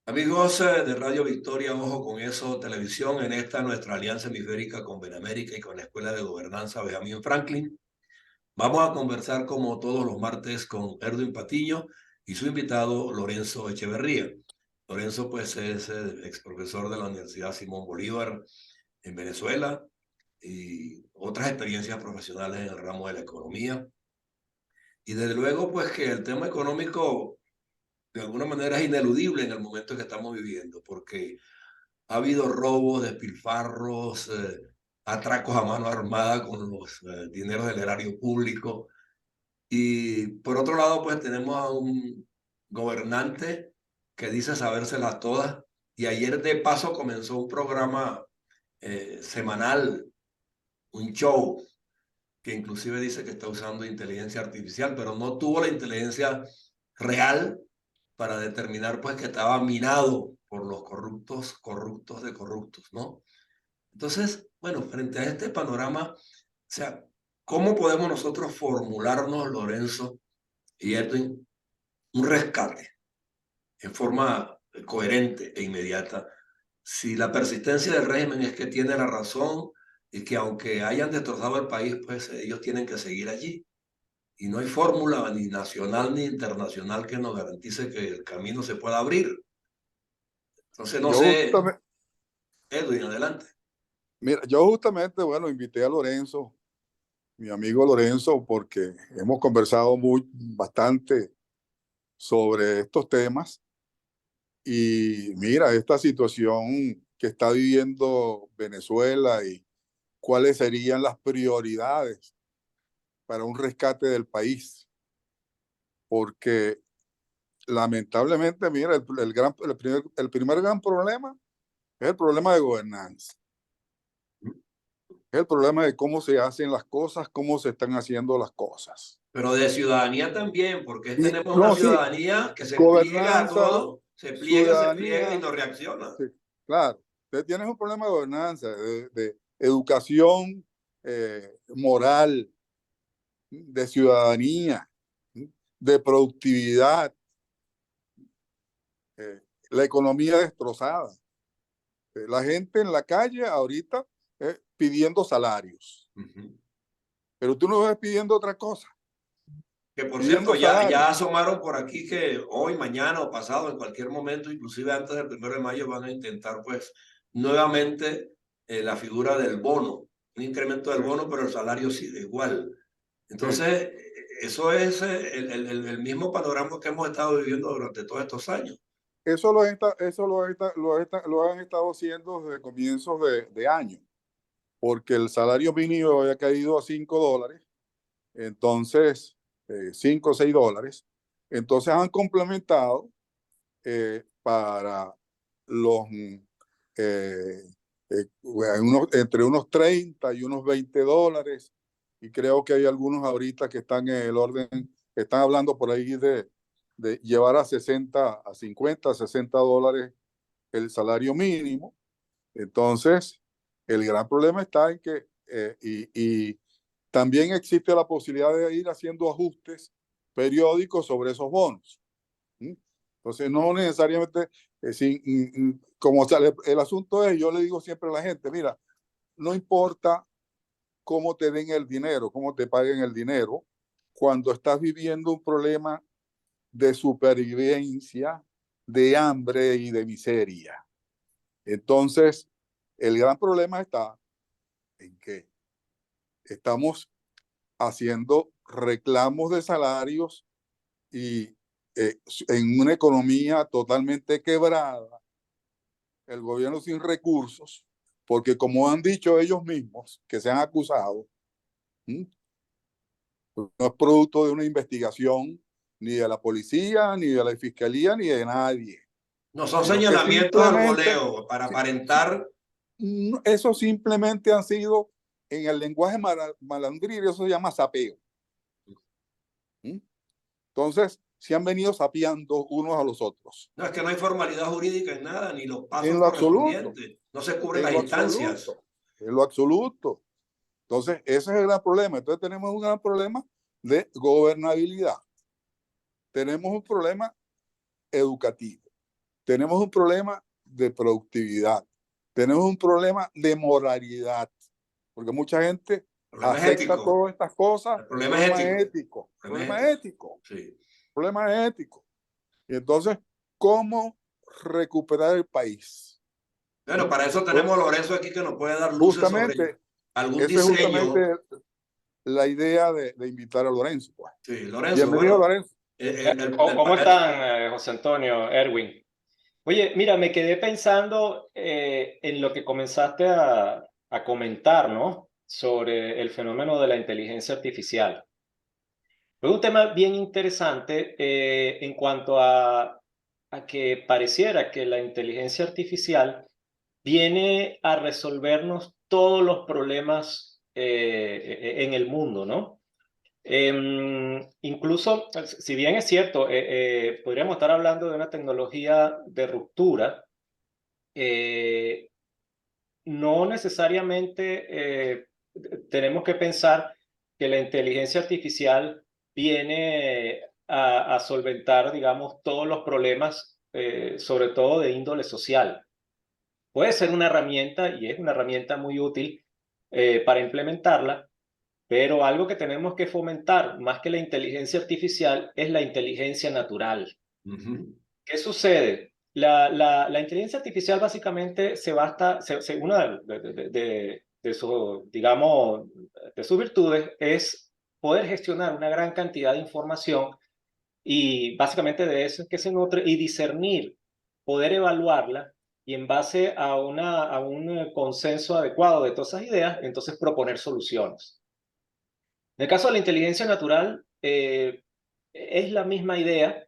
Amigos de Radio Victoria, ojo con eso, televisión, en esta nuestra alianza hemisférica con Benamérica y con la Escuela de Gobernanza Benjamín Franklin. Vamos a conversar como todos los martes con Erwin Patiño y su invitado Lorenzo Echeverría. Lorenzo pues es ex profesor de la Universidad Simón Bolívar en Venezuela y otras experiencias profesionales en el ramo de la economía. Y desde luego pues que el tema económico de alguna manera es ineludible en el momento que estamos viviendo, porque ha habido robos, despilfarros, atracos a mano armada con los dineros del erario público. Y por otro lado, pues tenemos a un gobernante que dice sabérselas todas. Y ayer de paso comenzó un programa semanal, un show, que inclusive dice que está usando inteligencia artificial, pero no tuvo la inteligencia real para determinar pues que estaba minado por los corruptos de corruptos, ¿no? Entonces, bueno, frente a este panorama, o sea, ¿cómo podemos nosotros formularnos, Lorenzo y Edwin, un rescate en forma coherente e inmediata si la persistencia del régimen es que tiene la razón y que aunque hayan destrozado el país, pues ellos tienen que seguir allí? Y no hay fórmula ni nacional ni internacional que nos garantice que el camino se pueda abrir. Entonces, no Yo sé, justamente, Edwin, adelante. mira, yo justamente, bueno, invité a Lorenzo, mi amigo Lorenzo, porque hemos conversado bastante sobre estos temas y mira, esta situación que está viviendo Venezuela y cuáles serían las prioridades para un rescate del país, porque lamentablemente, mira, el primer gran problema es el problema de gobernanza. Es el problema de cómo se hacen las cosas, cómo se están haciendo las cosas. Pero de ciudadanía también, porque tenemos una No, sí, ciudadanía que se pliega a gobernanza, todo, se pliega y ciudadanía, no reacciona. sí, claro. Usted tiene un problema de gobernanza, de educación moral, de ciudadanía, de productividad, eh, la economía destrozada. La gente en la calle ahorita pidiendo salarios, pero tú no ves pidiendo otra cosa, Que por cierto, pidiendo ya salarios. asomaron por aquí que hoy, mañana o pasado, en cualquier momento, inclusive antes del 1 de mayo, van a intentar pues nuevamente la figura del bono, un incremento del Sí. bono, pero el salario sigue igual. Sí. Entonces, eso es el mismo panorama que hemos estado viviendo durante todos estos años. Eso lo han estado haciendo desde comienzos de año, porque el salario mínimo había caído a $5, entonces, $5 o $6. Entonces han complementado para los entre unos 30 y unos $20, y creo que hay algunos ahorita que están en el orden, están hablando por ahí de llevar a 50, $60 el salario mínimo. Entonces, el gran problema está en que, y también existe la posibilidad de ir haciendo ajustes periódicos sobre esos bonos. Entonces, no necesariamente, como sale, el asunto es, yo le digo siempre a la gente, mira, no importa cómo te den el dinero, cómo te paguen el dinero, cuando estás viviendo un problema de supervivencia, de hambre y de miseria. Entonces, el gran problema está en que estamos haciendo reclamos de salarios y en una economía totalmente quebrada, el gobierno sin recursos, porque como han dicho ellos mismos, que se han acusado, no es producto de una investigación ni de la policía, ni de la fiscalía, ni de nadie, No son sino que señalamientos al simplemente, voleo para aparentar. eso simplemente han sido, en el lenguaje malandril, eso se llama sapeo. Entonces, se han venido sapeando unos a los otros. No, es que no hay formalidad jurídica en nada, ni los pasos En lo absoluto, correspondientes. No se cubren en las lo instancias. absoluto, en lo absoluto. Entonces, ese es el gran problema. Entonces, tenemos un gran problema de gobernabilidad. tenemos un problema educativo, tenemos un problema de productividad, tenemos un problema de moralidad, porque mucha gente El problema es acepta ético. todas estas cosas, El problema es ético. problema ético, Sí. problema ético. Y entonces, ¿cómo recuperar el país? Bueno, para eso tenemos a Lorenzo aquí que nos puede dar luces sobre Justamente, algún esa es diseño. justamente la idea de invitar a Lorenzo. Pues. Sí, Lorenzo, Bienvenido, bueno. Lorenzo. ¿Cómo están, José Antonio, Erwin? Oye, mira, me quedé pensando en lo que comenzaste a comentar, ¿no? Sobre el fenómeno de la inteligencia artificial. Es un tema bien interesante en cuanto a que pareciera que la inteligencia artificial viene a resolvernos todos los problemas en el mundo, ¿no? Incluso, si bien es cierto, podríamos estar hablando de una tecnología de ruptura, eh, no necesariamente tenemos que pensar que la inteligencia artificial viene a solventar, digamos, todos los problemas, sobre todo de índole social. Puede ser una herramienta y es una herramienta muy útil para implementarla, pero algo que tenemos que fomentar más que la inteligencia artificial es la inteligencia natural. ¿Qué sucede? La inteligencia artificial básicamente se basta, una de su, digamos, de sus virtudes es poder gestionar una gran cantidad de información y básicamente de eso es que se nutre y discernir, poder evaluarla y en base a un consenso adecuado de todas esas ideas, entonces proponer soluciones. En el caso de la inteligencia natural, es la misma idea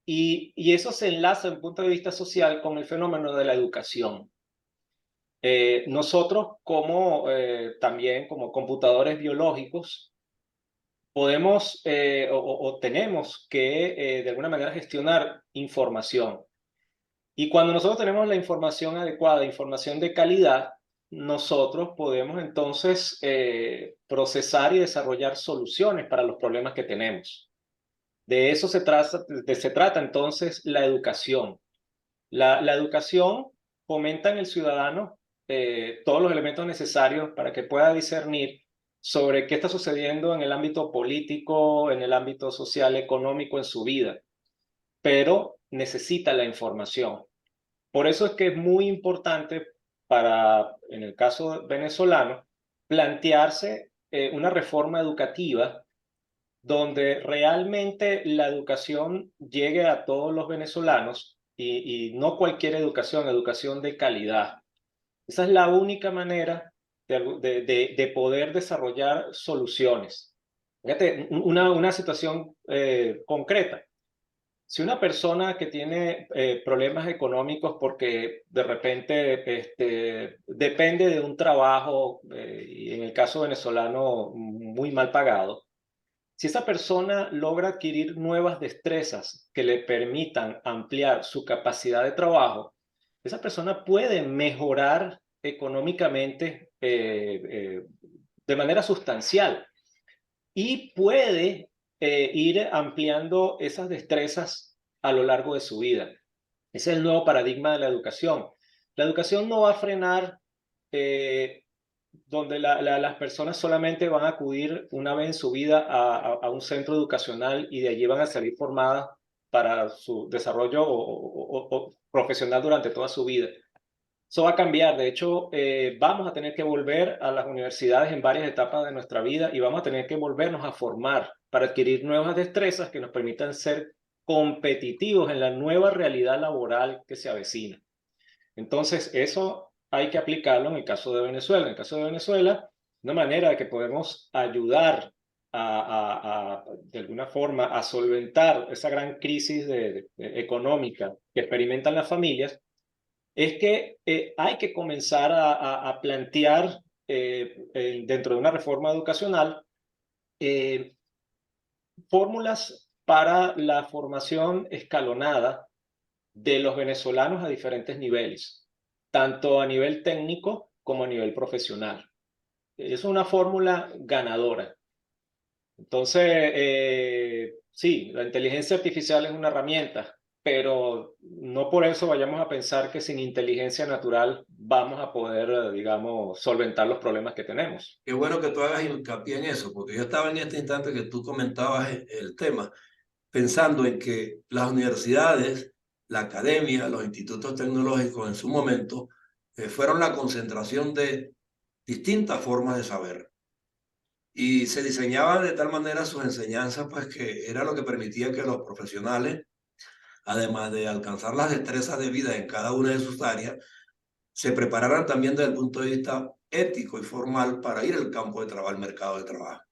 y eso se enlaza desde un punto de vista social con el fenómeno de la educación. Nosotros también como computadores biológicos podemos o tenemos que de alguna manera gestionar información. Y cuando nosotros tenemos la información adecuada, información de calidad, nosotros podemos entonces procesar y desarrollar soluciones para los problemas que tenemos. De eso se trata entonces la educación. La educación fomenta en el ciudadano todos los elementos necesarios para que pueda discernir sobre qué está sucediendo en el ámbito político, en el ámbito social, económico, en su vida, pero necesita la información. Por eso es que es muy importante en el caso venezolano, plantearse una reforma educativa donde realmente la educación llegue a todos los venezolanos y no cualquier educación, educación de calidad. Esa es la única manera de poder desarrollar soluciones. Fíjate, una situación concreta. Si una persona que tiene problemas económicos porque de repente depende de un trabajo, y en el caso venezolano muy mal pagado, si esa persona logra adquirir nuevas destrezas que le permitan ampliar su capacidad de trabajo, esa persona puede mejorar económicamente de manera sustancial y puede ir ampliando esas destrezas a lo largo de su vida. Ese es el nuevo paradigma de la educación. La educación no va a frenar donde las personas solamente van a acudir una vez en su vida a un centro educacional y de allí van a salir formadas para su desarrollo o profesional durante toda su vida. Eso va a cambiar. De hecho, vamos a tener que volver a las universidades en varias etapas de nuestra vida y vamos a tener que volvernos a formar para adquirir nuevas destrezas que nos permitan ser competitivos en la nueva realidad laboral que se avecina. Entonces, eso hay que aplicarlo en el caso de Venezuela. En el caso de Venezuela, una manera de que podemos ayudar de alguna forma a solventar esa gran crisis económica que experimentan las familias es que hay que comenzar a plantear dentro de una reforma educacional eh, fórmulas para la formación escalonada de los venezolanos a diferentes niveles, tanto a nivel técnico como a nivel profesional. Es una fórmula ganadora. Entonces, sí, la inteligencia artificial es una herramienta, pero no por eso vayamos a pensar que sin inteligencia natural vamos a poder, digamos, solventar los problemas que tenemos. Qué bueno que tú hagas hincapié en eso, porque yo estaba en este instante que tú comentabas el tema, pensando en que las universidades, la academia, los institutos tecnológicos en su momento fueron la concentración de distintas formas de saber y se diseñaban de tal manera sus enseñanzas, pues que era lo que permitía que los profesionales, además de alcanzar las destrezas de vida en cada una de sus áreas, se prepararan también desde el punto de vista ético y formal para ir al campo de trabajo, al mercado de trabajo.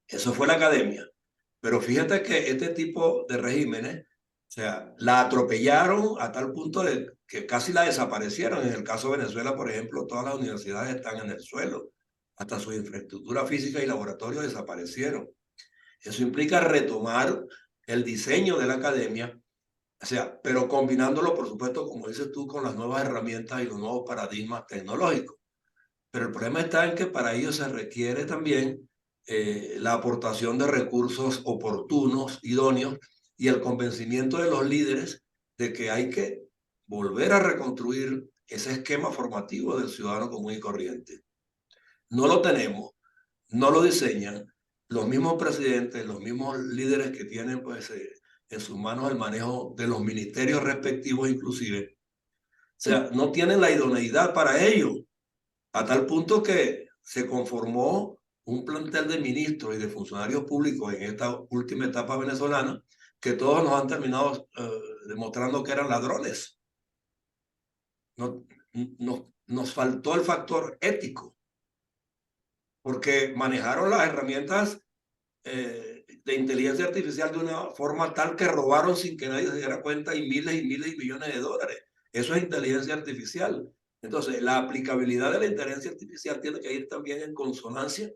Eso fue la academia. Pero fíjate que este tipo de regímenes, o sea, la atropellaron a tal punto de que casi la desaparecieron. En el caso de Venezuela, por ejemplo, todas las universidades están en el suelo. Hasta su infraestructura física y laboratorio desaparecieron. Eso implica retomar el diseño de la academia, o sea, pero combinándolo, por supuesto, como dices tú, con las nuevas herramientas y los nuevos paradigmas tecnológicos. Pero el problema está en que para ello se requiere también la aportación de recursos oportunos, idóneos, y el convencimiento de los líderes de que hay que volver a reconstruir ese esquema formativo del ciudadano común y corriente. No lo tenemos, no lo diseñan los mismos presidentes, los mismos líderes que tienen pues, en sus manos el manejo de los ministerios respectivos inclusive. O sea, no tienen la idoneidad para ello, a tal punto que se conformó un plantel de ministros y de funcionarios públicos en esta última etapa venezolana que todos nos han terminado demostrando que eran ladrones. No, nos faltó el factor ético, porque manejaron las herramientas de inteligencia artificial de una forma tal que robaron sin que nadie se diera cuenta y miles y millones de dólares. Eso es inteligencia artificial. Entonces, la aplicabilidad de la inteligencia artificial tiene que ir también en consonancia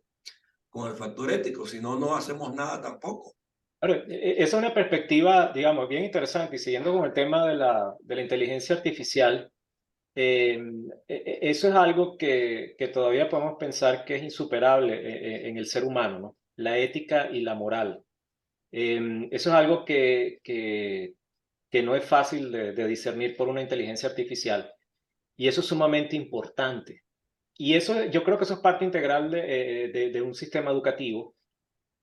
con el factor ético, si no, no hacemos nada tampoco. Claro, esa es una perspectiva, digamos, bien interesante. Y siguiendo con el tema de la inteligencia artificial, eso es algo que todavía podemos pensar que es insuperable en el ser humano, ¿no? La ética y la moral. Eso es algo que no es fácil de discernir por una inteligencia artificial. Y eso es sumamente importante. Y eso, yo creo que eso es parte integral de un sistema educativo.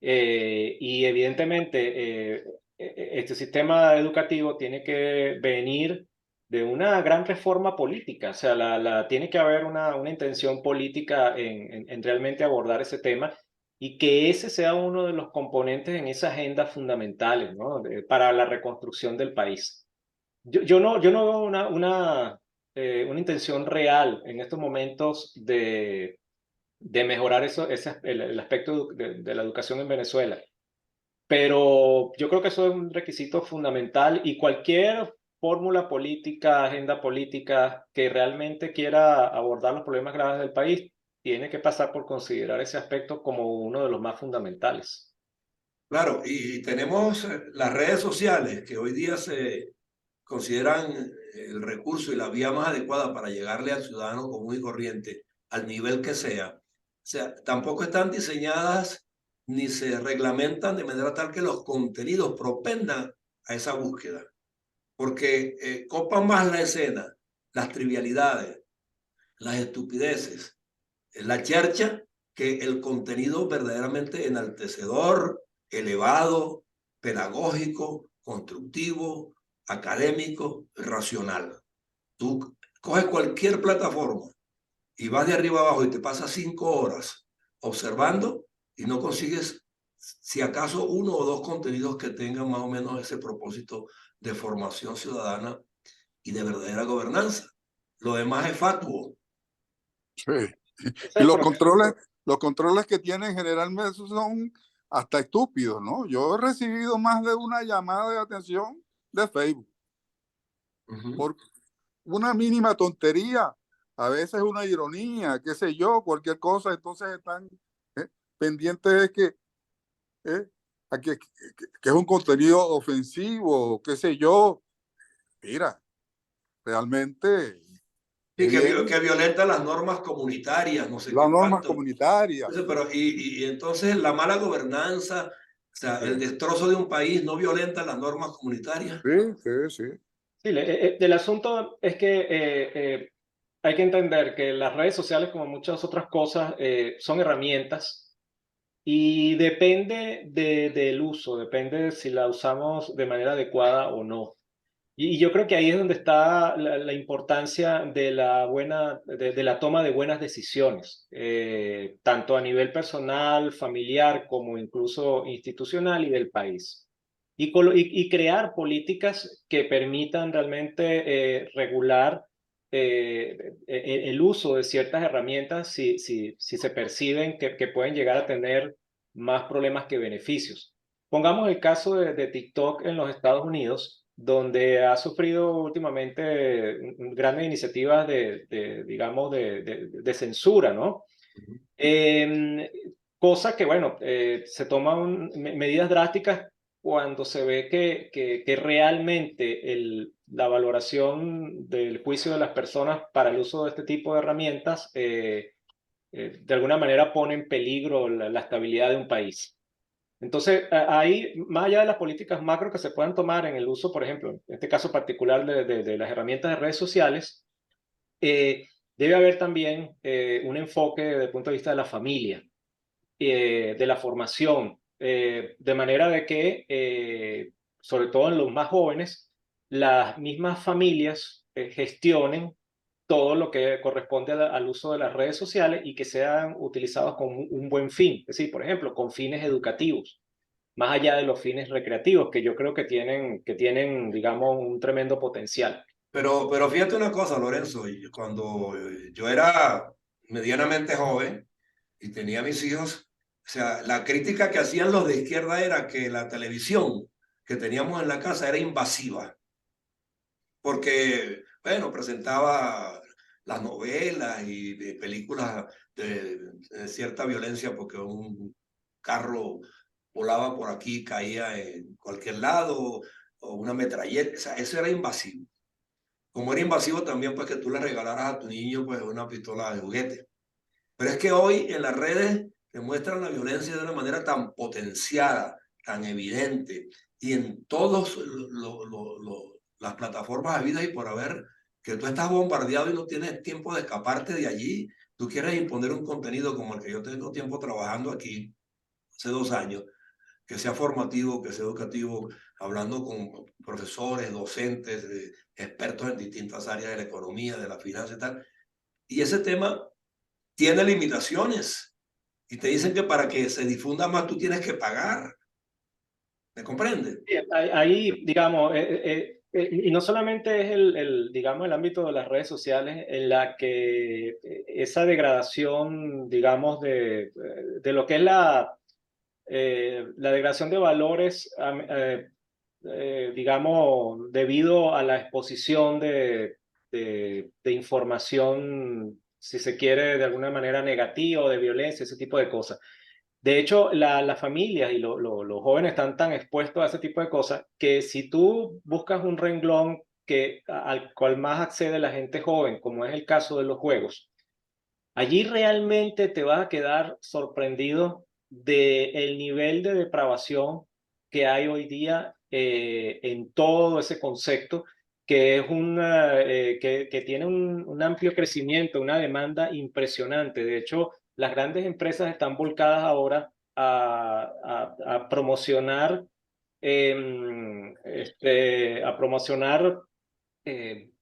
Y evidentemente, este sistema educativo tiene que venir de una gran reforma política. O sea, tiene que haber una intención política en realmente abordar ese tema y que ese sea uno de los componentes en esa agenda fundamentales, ¿no? Para la reconstrucción del país. Yo no veo una intención real en estos momentos de mejorar el aspecto de la educación en Venezuela. Pero yo creo que eso es un requisito fundamental y cualquier fórmula política, agenda política que realmente quiera abordar los problemas graves del país, tiene que pasar por considerar ese aspecto como uno de los más fundamentales. Claro, y tenemos las redes sociales que hoy día se consideran el recurso y la vía más adecuada para llegarle al ciudadano común y corriente, al nivel que sea. O sea, tampoco están diseñadas ni se reglamentan de manera tal que los contenidos propendan a esa búsqueda, porque copan más la escena, las trivialidades, las estupideces, la chercha, que el contenido verdaderamente enaltecedor, elevado, pedagógico, constructivo, académico, racional. Tú coges cualquier plataforma y vas de arriba abajo y te pasas 5 horas observando y no consigues, si acaso, uno o dos contenidos que tengan más o menos ese propósito de formación ciudadana y de verdadera gobernanza. Lo demás es fatuo. Sí. Ese es Y el problema. los controles que tienen generalmente son hasta estúpidos, ¿no? Yo he recibido más de una llamada de atención de Facebook por una mínima tontería, a veces una ironía, qué sé yo, cualquier cosa, entonces están pendientes de eh, que es un contenido ofensivo, qué sé yo. Mira, realmente Sí, que violenta las normas comunitarias, no sé las qué normas cuánto. comunitarias. Entonces, pero, y entonces la mala gobernanza, o sea, Sí, el destrozo de un país no violenta las normas comunitarias. sí, sí, sí. Sí, el asunto es que hay que entender que las redes sociales, como muchas otras cosas, son herramientas y depende del uso, depende de si la usamos de manera adecuada o no. Y yo creo que ahí es donde está la importancia de de la toma de buenas decisiones, tanto a nivel personal, familiar, como incluso institucional y del país. Y crear políticas que permitan realmente regular el uso de ciertas herramientas si se perciben que pueden llegar a tener más problemas que beneficios. Pongamos el caso de TikTok en los Estados Unidos, donde ha sufrido últimamente grandes iniciativas digamos, de censura, ¿no? Eh, Cosa que, bueno, se toman medidas drásticas cuando se ve que realmente la valoración del juicio de las personas para el uso de este tipo de herramientas de alguna manera pone en peligro la estabilidad de un país. Entonces, ahí, más allá de las políticas macro que se puedan tomar en el uso, por ejemplo, en este caso particular de las herramientas de redes sociales, debe haber también un enfoque desde el punto de vista de la familia, de la formación, de manera de que, sobre todo en los más jóvenes, las mismas familias gestionen todo lo que corresponde al uso de las redes sociales y que sean utilizados con un buen fin, es decir, por ejemplo, con fines educativos más allá de los fines recreativos, que yo creo que tienen, digamos, un tremendo potencial. Pero fíjate una cosa, Lorenzo, cuando yo era medianamente joven y tenía mis hijos, o sea, la crítica que hacían los de izquierda era que la televisión que teníamos en la casa era invasiva, porque, bueno, presentaba las novelas y de películas de cierta violencia, porque un carro volaba por aquí, caía en cualquier lado, o una metralleta, o sea, eso era invasivo. Como era invasivo también, pues que tú le regalaras a tu niño pues una pistola de juguete. Pero es que hoy en las redes te muestran la violencia de una manera tan potenciada, tan evidente, y en todas las plataformas habidas y por haber, que tú estás bombardeado y no tienes tiempo de escaparte de allí. Tú quieres imponer un contenido como el que yo tengo tiempo trabajando aquí, hace 2 años, que sea formativo, que sea educativo, hablando con profesores, docentes, expertos en distintas áreas de la economía, de la finanza y tal. Y ese tema tiene limitaciones y te dicen que para que se difunda más tú tienes que pagar. ¿Me comprende? Sí, ahí, digamos, y no solamente es digamos, el ámbito de las redes sociales en la que esa degradación, digamos, de lo que es la degradación de valores, digamos, debido a la exposición de información, si se quiere, de alguna manera negativa o de violencia, ese tipo de cosas. De hecho, las familias y los jóvenes están tan expuestos a ese tipo de cosas que si tú buscas un renglón al cual más accede la gente joven, como es el caso de los juegos, allí realmente te vas a quedar sorprendido del nivel de depravación que hay hoy día en todo ese concepto, que es que tiene un amplio crecimiento, una demanda impresionante. De hecho, las grandes empresas están volcadas ahora a promocionar, a promocionar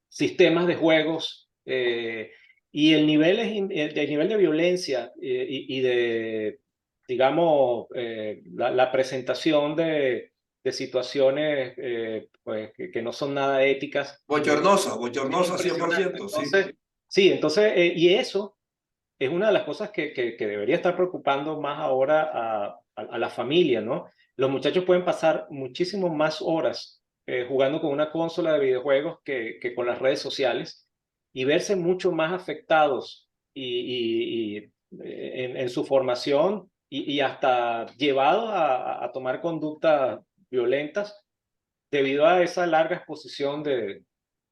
sistemas de juegos y el nivel de violencia y de, digamos, la presentación de situaciones pues, que no son nada éticas Bochornosa, es bochornosa impresionante. 100%, sí. Entonces, sí, entonces, y eso es una de las cosas que debería estar preocupando más ahora a la familia, ¿no? Los muchachos pueden pasar muchísimo más horas jugando con una consola de videojuegos que con las redes sociales y verse mucho más afectados en su formación y hasta llevados a tomar conductas violentas debido a esa larga exposición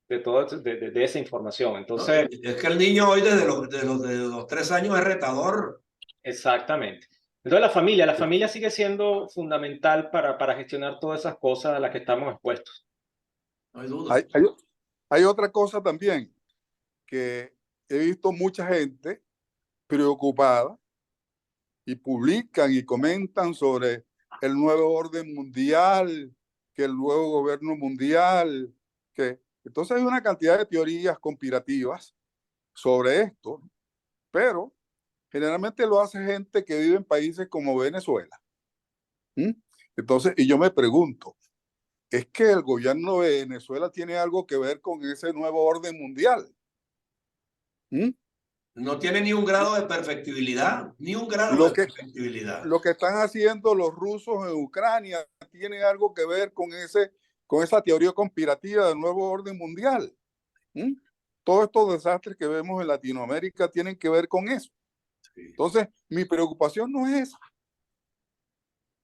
de esa información. ¿no? Entonces, Es que el niño hoy desde los 3 años es retador. exactamente. Entonces la familia sigue siendo fundamental para gestionar todas esas cosas a las que estamos expuestos. No hay duda. Hay otra cosa también, que he visto mucha gente preocupada y publican y comentan sobre el nuevo orden mundial, que el nuevo gobierno mundial, que entonces hay una cantidad de teorías conspirativas sobre esto, pero generalmente lo hace gente que vive en países como Venezuela. ¿Mm? Entonces, y yo me pregunto, ¿es que el gobierno de Venezuela tiene algo que ver con ese nuevo orden mundial? ¿Mm? No tiene ni un grado de perfectibilidad, ni un grado Lo de que, perfectibilidad. lo que están haciendo los rusos en Ucrania tiene algo que ver con esa teoría conspirativa del nuevo orden mundial. ¿Mm? Todos estos desastres que vemos en Latinoamérica tienen que ver con eso. Sí. Entonces, mi preocupación no es esa.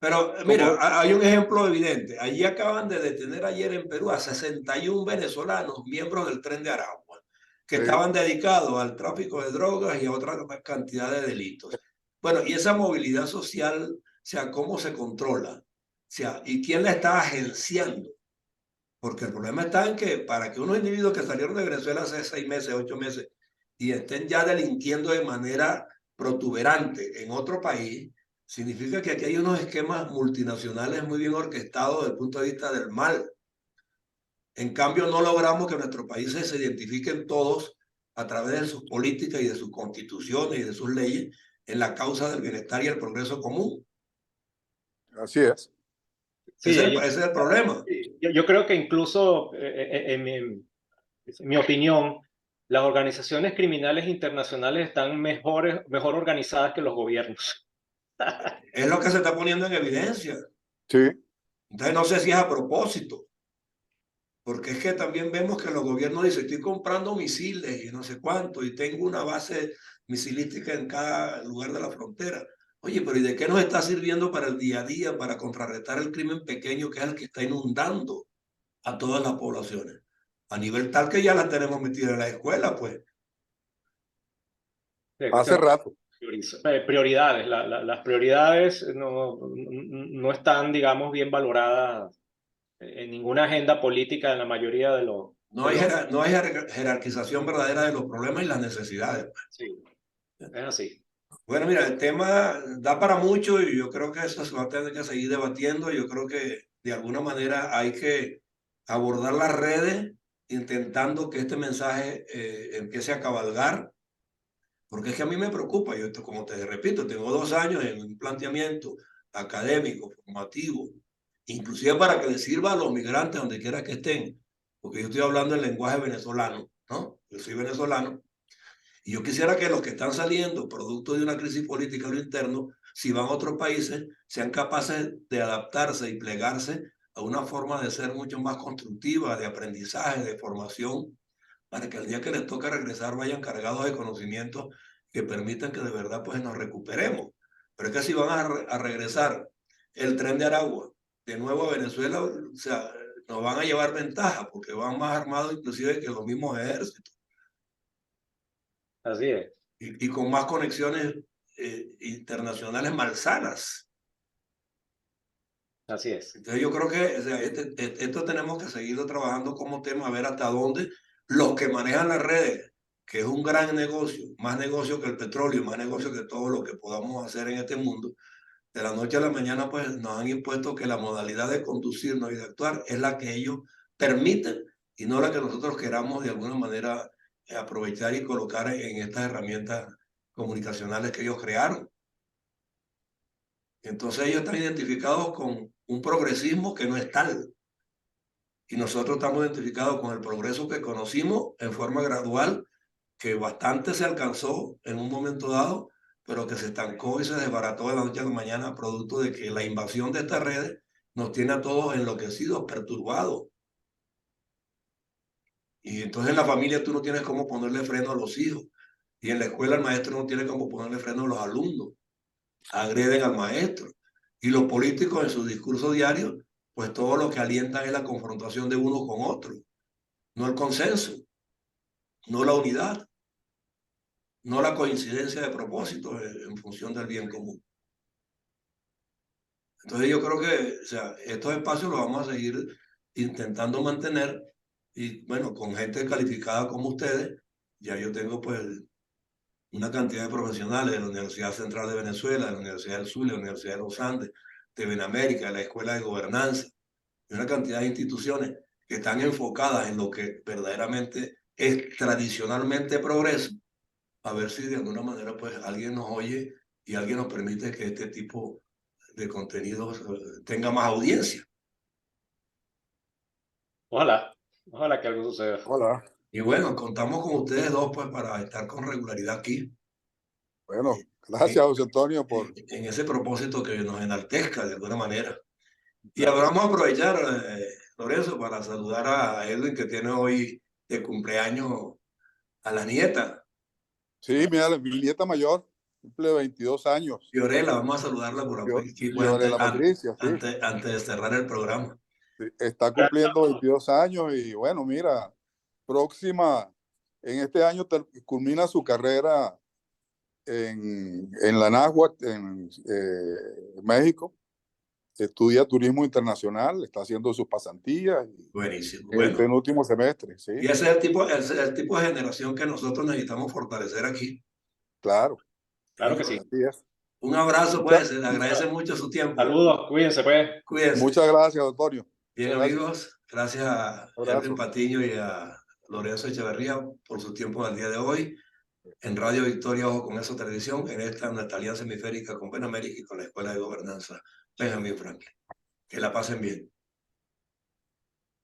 Pero mira, hay un ejemplo evidente. Allí acaban de detener ayer en Perú a 61 venezolanos, miembros del Tren de Aragua, que estaban dedicados al tráfico de drogas y a otra cantidad de delitos. Bueno, y esa movilidad social, o sea, ¿cómo se controla? O sea, ¿y quién la está agenciando? Porque el problema está en que para que unos individuos que salieron de Venezuela hace 6 meses, 8 meses, y estén ya delinquiendo de manera protuberante en otro país, significa que aquí hay unos esquemas multinacionales muy bien orquestados desde el punto de vista del mal. En cambio, no logramos que nuestros países se identifiquen todos a través de sus políticas y de sus constituciones y de sus leyes en la causa del bienestar y el progreso común. Así es. Sí, Ese es el problema. yo creo que incluso, en mi opinión, las organizaciones criminales internacionales están mejor organizadas que los gobiernos. Es lo que se está poniendo en evidencia. Sí. Entonces, no sé si es a propósito, porque es que también vemos que los gobiernos dicen, estoy comprando misiles y no sé cuánto, y tengo una base misilística en cada lugar de la frontera. Oye, pero ¿y de qué nos está sirviendo para el día a día, para contrarrestar el crimen pequeño que es el que está inundando a todas las poblaciones? A nivel tal que ya las tenemos metidas en la escuela, pues. Hace rato. Prioridades. Las prioridades no están, digamos, bien valoradas en ninguna agenda política en la mayoría de los... No hay jerarquización verdadera de los problemas y las necesidades. Sí, es así. Bueno, mira, el tema da para mucho y yo creo que eso se va a tener que seguir debatiendo. Yo creo que de alguna manera hay que abordar las redes intentando que este mensaje empiece a cabalgar, porque es que a mí me preocupa. Yo, como te repito, tengo 2 años en un planteamiento académico, formativo, inclusive para que les sirva a los migrantes donde quiera que estén, porque yo estoy hablando el lenguaje venezolano, ¿no? Yo soy venezolano. Y yo quisiera que los que están saliendo producto de una crisis política a lo interno, si van a otros países, sean capaces de adaptarse y plegarse a una forma de ser mucho más constructiva, de aprendizaje, de formación, para que el día que les toque regresar vayan cargados de conocimientos que permitan que de verdad pues nos recuperemos. Pero es que si van a regresar el Tren de Aragua de nuevo a Venezuela, o sea, nos van a llevar ventaja porque van más armados inclusive que los mismos ejércitos Así es. y con más conexiones internacionales malsanas. Así es. Entonces yo creo que o sea, esto tenemos que seguirlo trabajando como tema, a ver hasta dónde los que manejan las redes, que es un gran negocio, más negocio que el petróleo, más negocio que todo lo que podamos hacer en este mundo, de la noche a la mañana pues nos han impuesto que la modalidad de conducirnos y de actuar es la que ellos permiten y no la que nosotros queramos de alguna manera aprovechar y colocar en estas herramientas comunicacionales que ellos crearon. Entonces ellos están identificados con un progresismo que no es tal. Y nosotros estamos identificados con el progreso que conocimos en forma gradual, que bastante se alcanzó en un momento dado, pero que se estancó y se desbarató de la noche a la mañana, producto de que la invasión de estas redes nos tiene a todos enloquecidos, perturbados. Y entonces en la familia tú no tienes cómo ponerle freno a los hijos. Y en la escuela el maestro no tiene cómo ponerle freno a los alumnos. Agreden al maestro. Y los políticos en su discurso diario, pues todo lo que alientan es la confrontación de uno con otro. no el consenso, no la unidad, no la coincidencia de propósitos en función del bien común. Entonces yo creo que, o sea, estos espacios los vamos a seguir intentando mantener y bueno, con gente calificada como ustedes, ya yo tengo pues una cantidad de profesionales de la Universidad Central de Venezuela, de la Universidad del Sur, de la Universidad de los Andes, de Benamérica, de la Escuela de Gobernanza, y una cantidad de instituciones que están enfocadas en lo que verdaderamente es tradicionalmente progreso, a ver si de alguna manera pues alguien nos oye y alguien nos permite que este tipo de contenidos tenga más audiencia. Ojalá, ojalá que algo suceda. Hola. Y bueno, contamos con ustedes dos pues para estar con regularidad aquí, Bueno, gracias, José Antonio, por... en ese propósito que nos enaltezca de alguna manera. Y Claro. vamos a aprovechar, Lorenzo, para saludar a Edwin, que tiene hoy de cumpleaños a la nieta, Sí, mira, mi nieta mayor cumple 22 años. Fiorella. Vamos a saludarla por aquí pues, Fiorella Patricia, sí. antes de cerrar el programa. Sí, está cumpliendo 22 años y bueno, mira, próxima, en este año culmina su carrera en la NAHUAC, en México. Estudia turismo internacional, está haciendo sus pasantías Buenísimo. en el Bueno, penúltimo semestre, sí, y ese es el tipo de generación que nosotros necesitamos fortalecer aquí. claro, Claro que ¿Sí? sí. así es. Un abrazo, Mucha- pues, se le agradece mucho su tiempo. Saludos, cuídense pues. Cuídense. muchas gracias, Antonio. Bien, Muchas gracias. amigos, gracias a Un Erwin abrazo. Patiño y a Lorenzo Echeverría por su tiempo del día de hoy. En Radio Victoria, Ojo con Eso Televisión, en esta nuestra alianza hemisférica con Benamérica y con la Escuela de Gobernanza Benjamin Franklin. Que la pasen bien.